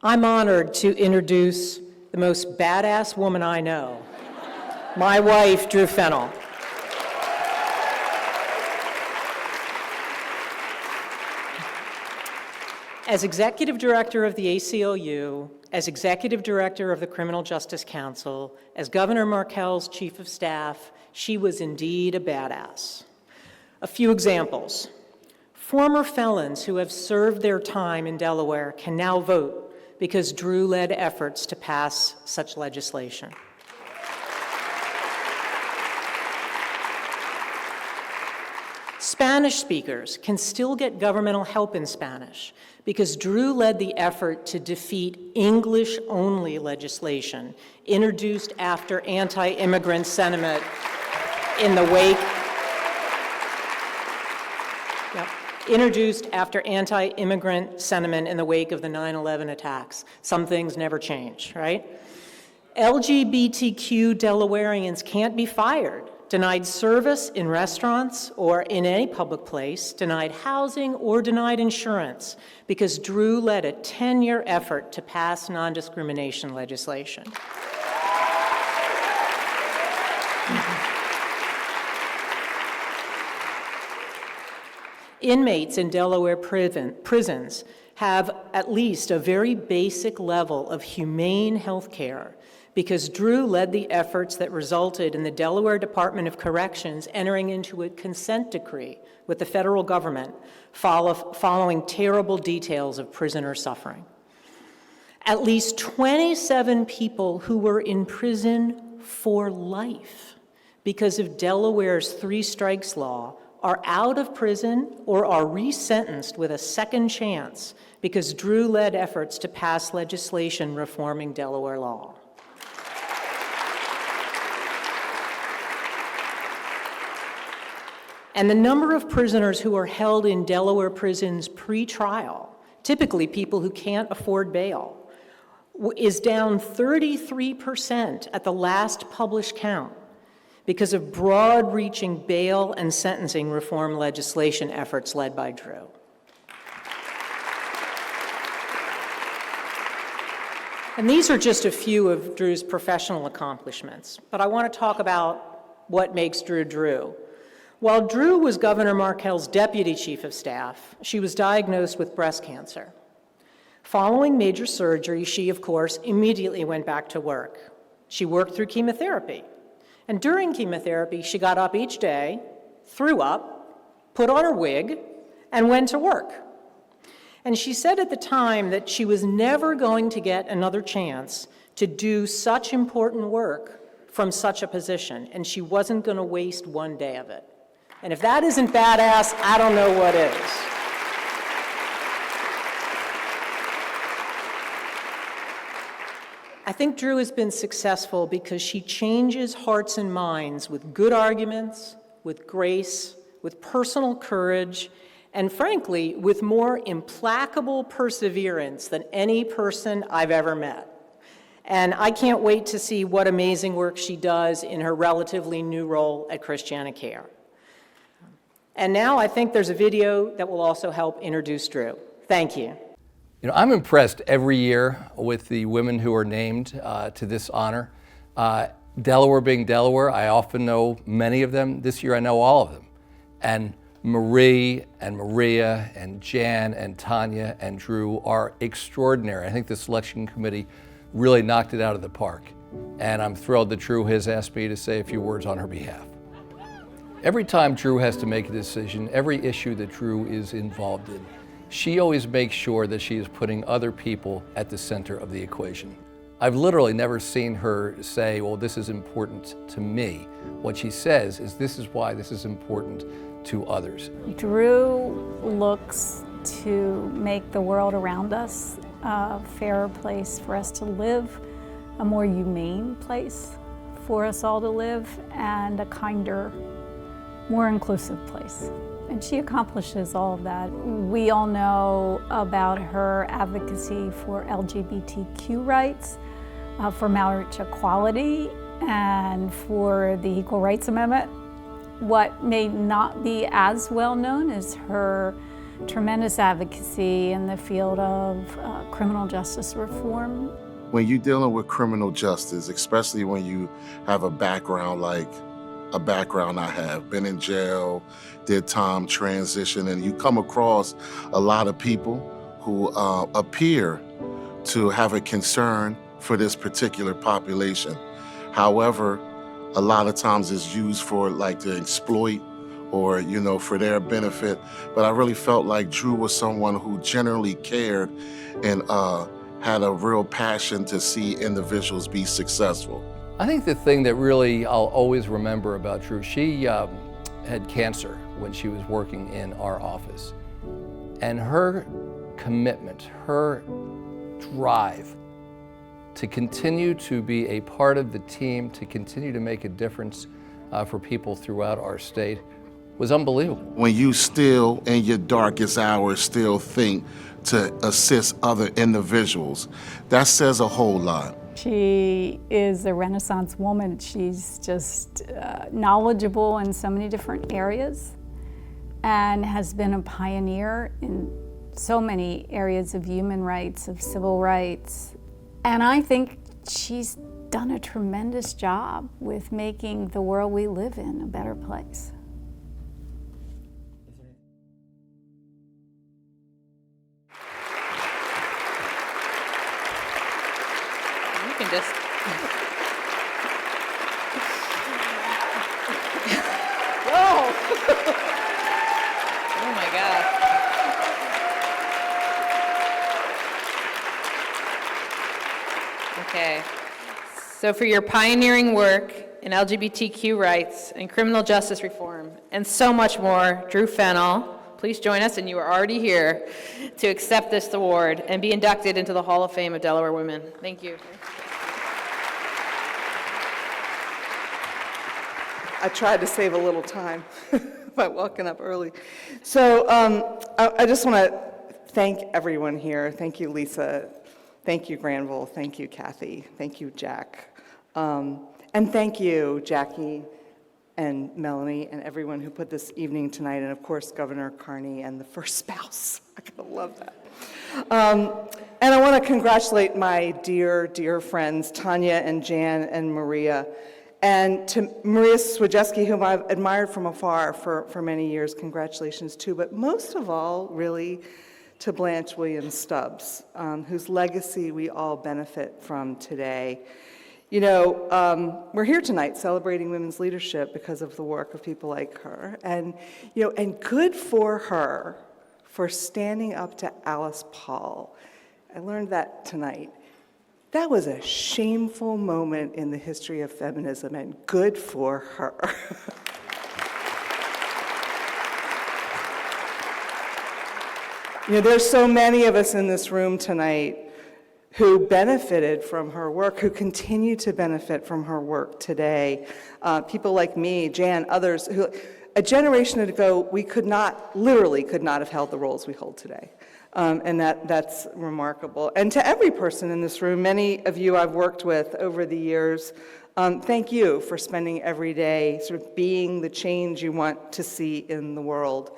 I'm honored to introduce the most badass woman I know, my wife, Drew Fennell. As Executive Director of the ACLU, as Executive Director of the Criminal Justice Council, as Governor Markell's Chief of Staff, she was indeed a badass. A few examples. Former felons who have served their time in Delaware can now vote because Drew led efforts to pass such legislation. Spanish speakers can still get governmental help in Spanish because Drew led the effort to defeat English-only legislation introduced after anti-immigrant sentiment in the wake of the 9/11 attacks. Some things never change, right? LGBTQ Delawareans can't be fired, denied service in restaurants or in any public place, denied housing or denied insurance because Drew led a 10-year effort to pass non-discrimination legislation. Inmates in Delaware prisons have at least a very basic level of humane health care because Drew led the efforts that resulted in the Delaware Department of Corrections entering into a consent decree with the federal government following terrible details of prisoner suffering. At least 27 people who were in prison for life because of Delaware's 3 strikes law are out of prison or are resentenced with a second chance because Drew led efforts to pass legislation reforming Delaware law. And the number of prisoners who are held in Delaware prisons pre-trial, typically people who can't afford bail, is down 33% at the last published count because of broad-reaching bail and sentencing reform legislation efforts led by Drew. And these are just a few of Drew's professional accomplishments, but I want to talk about what makes Drew Drew. While Drew was Governor Markell's deputy chief of staff, she was diagnosed with breast cancer. Following major surgery, she, of course, immediately went back to work. She worked through chemotherapy. And during chemotherapy, she got up each day, threw up, put on her wig, and went to work. And she said at the time that she was never going to get another chance to do such important work from such a position, and she wasn't going to waste one day of it. And if that isn't badass, I don't know what is. I think Drew has been successful because she changes hearts and minds with good arguments, with grace, with personal courage, and frankly, with more implacable perseverance than any person I've ever met. And I can't wait to see what amazing work she does in her relatively new role at Christiana Care. And now I think there's a video that will also help introduce Drew. Thank you. You know, I'm impressed every year with the women who are named to this honor. Delaware being Delaware, I often know many of them. This year I know all of them. And Marie and Maria and Jan and Tanya and Drew are extraordinary. I think the selection committee really knocked it out of the park. And I'm thrilled that Drew has asked me to say a few words on her behalf. Every time Drew has to make a decision, every issue that Drew is involved in, she always makes sure that she is putting other people at the center of the equation. I've literally never seen her say, well, this is important to me. What she says is, this is why this is important to others. Drew looks to make the world around us a fairer place for us to live, a more humane place for us all to live, and a kinder, more inclusive place. And she accomplishes all of that. We all know about her advocacy for LGBTQ rights, for marriage equality, and for the Equal Rights Amendment. What may not be as well known is her tremendous advocacy in the field of criminal justice reform. When you're dealing with criminal justice, especially when you have a background like a background I have, been in jail, did time, transition, and you come across a lot of people who appear to have a concern for this particular population. However, a lot of times it's used for to exploit or, for their benefit. But I really felt like Drew was someone who generally cared and had a real passion to see individuals be successful. I think the thing that really I'll always remember about Drew, she had cancer when she was working in our office. And her commitment, her drive to continue to be a part of the team, to continue to make a difference for people throughout our state was unbelievable. When you still, in your darkest hours, still think to assist other individuals, that says a whole lot. She is a Renaissance woman. She's just knowledgeable in so many different areas and has been a pioneer in so many areas of human rights, of civil rights. And I think she's done a tremendous job with making the world we live in a better place. You can just... Whoa! Oh my God. Okay. So for your pioneering work in LGBTQ rights and criminal justice reform and so much more, Drew Fennell, please join us, and you are already here, to accept this award and be inducted into the Hall of Fame of Delaware Women. Thank you. I tried to save a little time by walking up early. So I just want to thank everyone here. Thank you, Lisa. Thank you, Granville. Thank you, Kathy. Thank you, Jack. And thank you, Jackie and Melanie and everyone who put this evening tonight, and of course, Governor Carney and the first spouse. I gotta love that. And I want to congratulate my dear, dear friends, Tanya and Jan and Maria. And to Maria Swijeski, whom I've admired from afar for many years, congratulations too. But most of all, really, to Blanche Williams Stubbs, whose legacy we all benefit from today. You know, we're here tonight celebrating women's leadership because of the work of people like her. And, you know, and good for her for standing up to Alice Paul. I learned that tonight. That was a shameful moment in the history of feminism, and good for her. You know, there's so many of us in this room tonight who benefited from her work, who continue to benefit from her work today. People like me, Jan, others, who a generation ago, we literally could not have held the roles we hold today. And that's remarkable. And to every person in this room, many of you I've worked with over the years, thank you for spending every day sort of being the change you want to see in the world.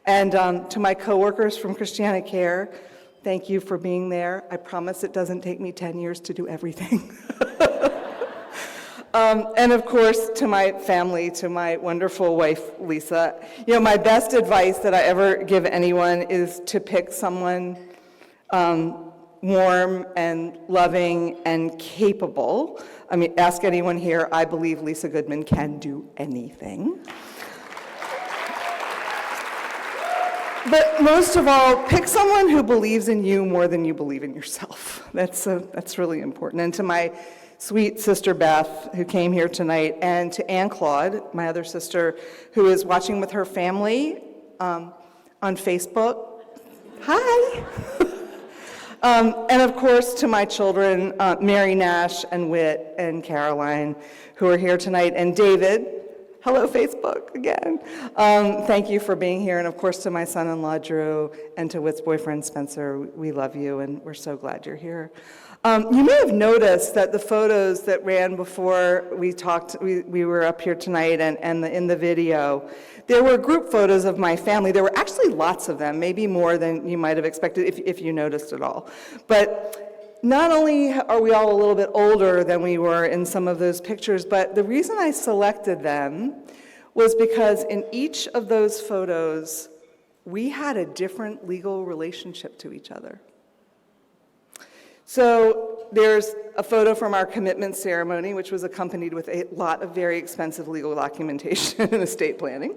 And to my coworkers from Christiana Care, thank you for being there. I promise it doesn't take me 10 years to do everything. And of course, to my family, to my wonderful wife, Lisa. You know, my best advice that I ever give anyone is to pick someone warm and loving and capable. I mean, ask anyone here, I believe Lisa Goodman can do anything. But most of all, pick someone who believes in you more than you believe in yourself. That's really important. And to my sweet sister Beth, who came here tonight, and to Ann Claude, my other sister, who is watching with her family on Facebook. Hi! And of course, to my children, Mary Nash and Whit and Caroline, who are here tonight, and David, Hello, Facebook, again. Thank you for being here, and of course to my son-in-law, Drew, and to Whit's boyfriend, Spencer. We love you, and we're so glad you're here. You may have noticed that the photos that ran before we talked, we were up here tonight, and in the video, there were group photos of my family. There were actually lots of them, maybe more than you might have expected if you noticed at all. But not only are we all a little bit older than we were in some of those pictures, but the reason I selected them was because in each of those photos, we had a different legal relationship to each other. So there's a photo from our commitment ceremony, which was accompanied with a lot of very expensive legal documentation and estate planning.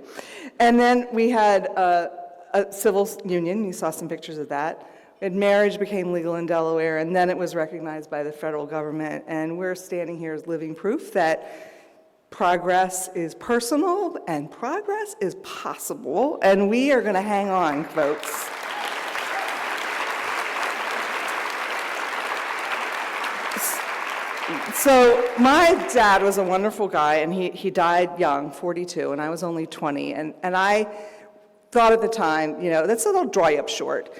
And then we had a civil union. You saw some pictures of that. And marriage became legal in Delaware, and then it was recognized by the federal government. And we're standing here as living proof that progress is personal and progress is possible. And we are going to hang on, folks. So my dad was a wonderful guy, and he died young, 42, and I was only 20. And I thought at the time, you know, that's a little dry up short.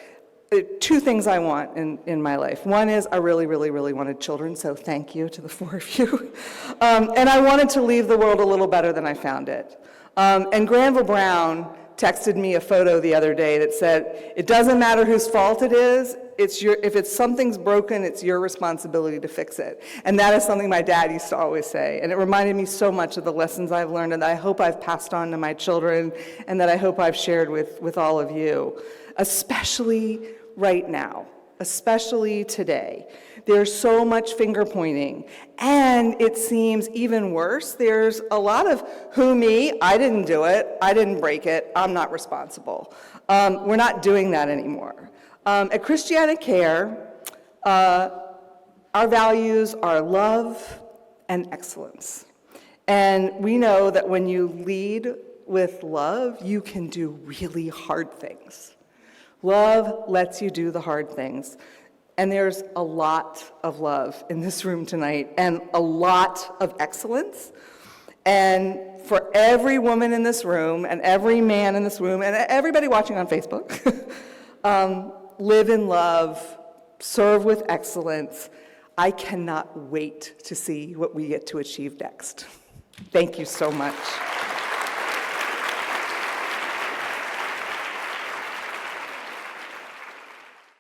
Two things I want in my life. One is I really, really, really wanted children, so thank you to the four of you. And I wanted to leave the world a little better than I found it. And Granville Brown texted me a photo the other day that said, it doesn't matter whose fault it is, if something's broken, it's your responsibility to fix it. And that is something my dad used to always say. And it reminded me so much of the lessons I've learned and that I hope I've passed on to my children and that I hope I've shared with all of you, especially right now, especially today. There's so much finger pointing, and it seems even worse. There's a lot of who me, I didn't do it, I didn't break it, I'm not responsible. We're not doing that anymore. At Christiana Care, our values are love and excellence. And we know that when you lead with love, you can do really hard things. Love lets you do the hard things. And there's a lot of love in this room tonight and a lot of excellence. And for every woman in this room and every man in this room and everybody watching on Facebook, live in love, serve with excellence. I cannot wait to see what we get to achieve next. Thank you so much.